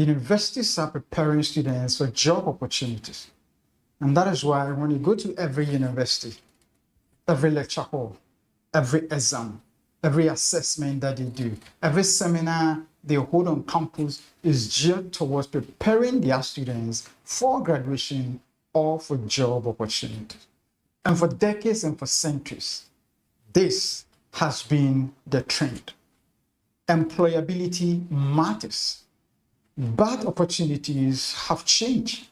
universities are preparing students for job opportunities. And that is why when you go to every university, every lecture hall, every exam, every assessment that they do, every seminar they hold on campus is geared towards preparing their students for graduation or for job opportunities. And for decades and for centuries, this has been the trend. Employability matters, but opportunities have changed.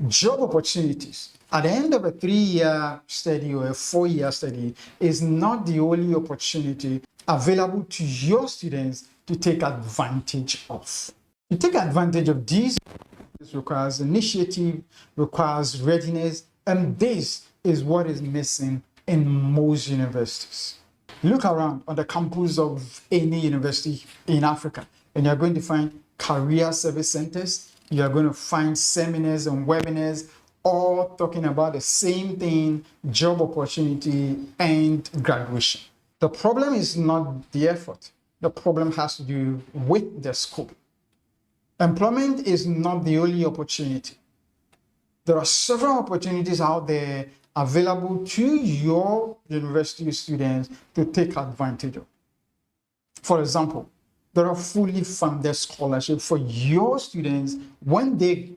Job opportunities at the end of a 3-year study or a 4-year study is not the only opportunity available to your students to take advantage of. To take advantage of these requires initiative, requires readiness, and this is what is missing in most universities. Look around on the campus of any university in Africa, and you're going to find career service centers. You're going to find seminars and webinars all talking about the same thing: job opportunity and graduation. The problem is not the effort. The problem has to do with the scope. Employment is not the only opportunity. There are several opportunities out there available to your university students to take advantage of. For example, there are fully funded scholarships for your students when they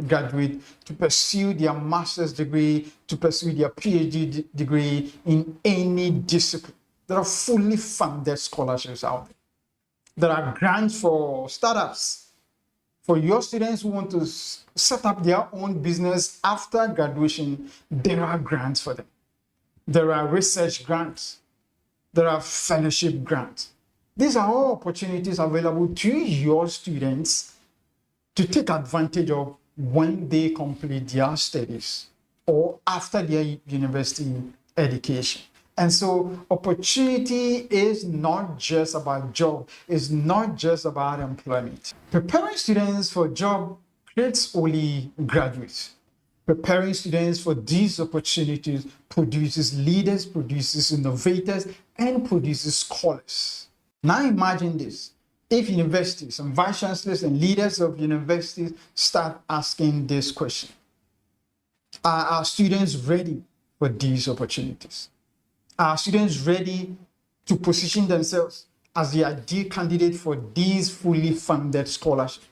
graduate to pursue their master's degree, to pursue their PhD degree in any discipline. There are fully funded scholarships out there. There are grants for startups. For your students who want to set up their own business after graduation, there are grants for them. There are research grants. There are fellowship grants. These are all opportunities available to your students to take advantage of when they complete their studies or after their university education. And so opportunity is not just about job, it's not just about employment. Preparing students for job creates only graduates. Preparing students for these opportunities produces leaders, produces innovators, and produces scholars. Now imagine this. If universities and vice chancellors and leaders of universities start asking this question: are our students ready for these opportunities? Are students ready to position themselves as the ideal candidate for these fully funded scholarships,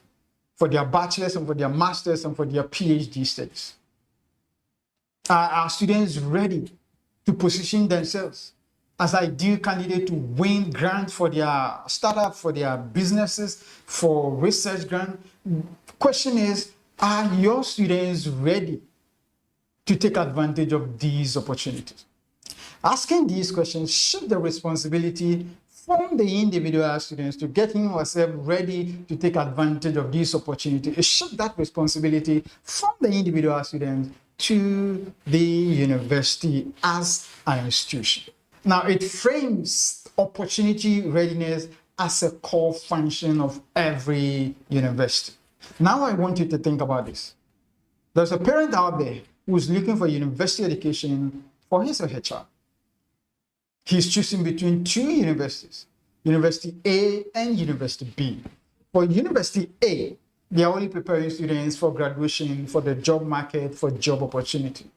for their bachelors and for their masters and for their PhD studies? Are our students ready to position themselves as ideal candidate to win grants for their startup, for their businesses, for research grant? Question is, are your students ready to take advantage of these opportunities? Asking these questions shift the responsibility from the individual students to get him or herself ready to take advantage of these opportunities. It shifts that responsibility from the individual students to the university as an institution. Now, it frames opportunity readiness as a core function of every university. Now, I want you to think about this. There's a parent out there who's looking for university education for his or her child. He's choosing between two universities, University A and University B. For University A, they are only preparing students for graduation, for the job market, for job opportunity.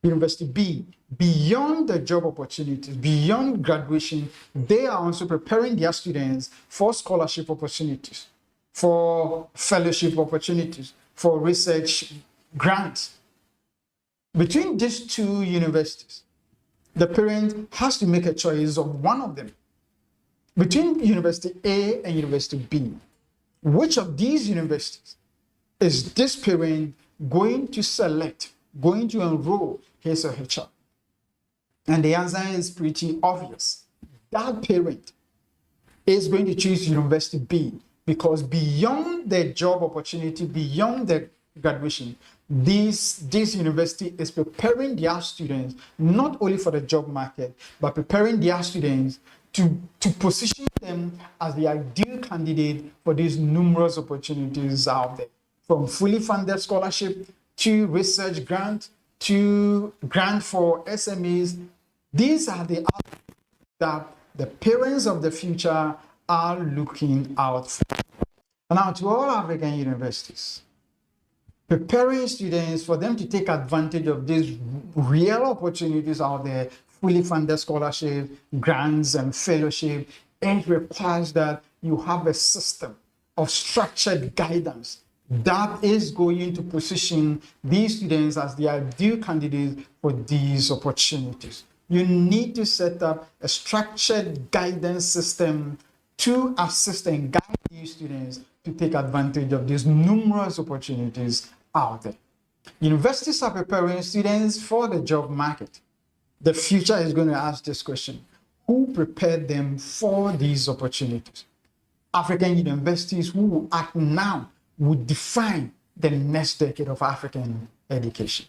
University B, beyond the job opportunities, beyond graduation, they are also preparing their students for scholarship opportunities, for fellowship opportunities, for research grants. Between these two universities, the parent has to make a choice of one of them. Between University A and University B, which of these universities is this parent going to select, going to enroll his or her child? And the answer is pretty obvious. That parent is going to choose University B because beyond the job opportunity, beyond the graduation, this university is preparing their students not only for the job market, but preparing their students to position them as the ideal candidate for these numerous opportunities out there, from fully funded scholarship to research grant to grant for SMEs. These are the outcomes that the parents of the future are looking out for. Now, to all African universities, preparing students for them to take advantage of these real opportunities out there, fully funded scholarship, grants, and fellowship, it requires that you have a system of structured guidance that is going to position these students as the ideal candidates for these opportunities. You need to set up a structured guidance system to assist and guide these students to take advantage of these numerous opportunities out there. Universities are preparing students for the job market. The future is going to ask this question: who prepared them for these opportunities? African universities who act now would define the next decade of African education.